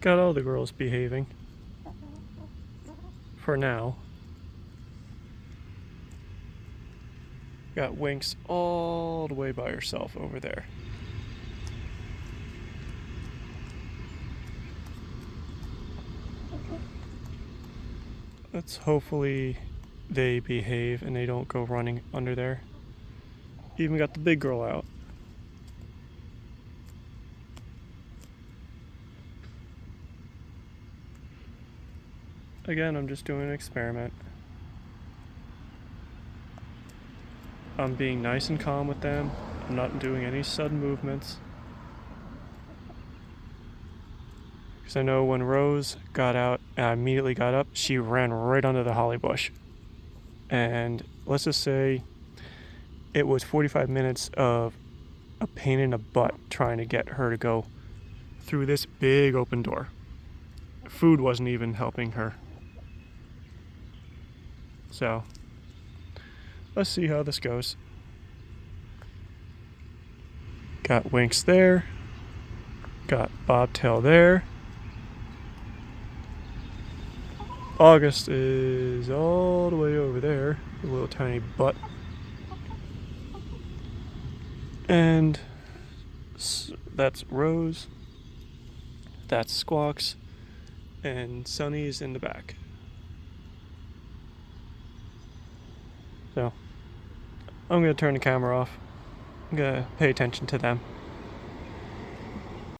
Got all the girls behaving. For now. Got Winx all the way by herself over there. Let's hopefully they behave and they don't go running under there. Even got the big girl out. Again, I'm just doing an experiment. I'm being nice and calm with them. I'm not doing any sudden movements. Because I know when Rose got out and I immediately got up, she ran right under the holly bush. And let's just say it was 45 minutes of a pain in the butt trying to get her to go through this big open door. Food wasn't even helping her. So, let's see how this goes. Got Winx there. Got Bobtail there. August is all the way over there, a little tiny butt. And that's Rose. That's Squawks. And Sunny's in the back. So, I'm going to turn the camera off. I'm going to pay attention to them.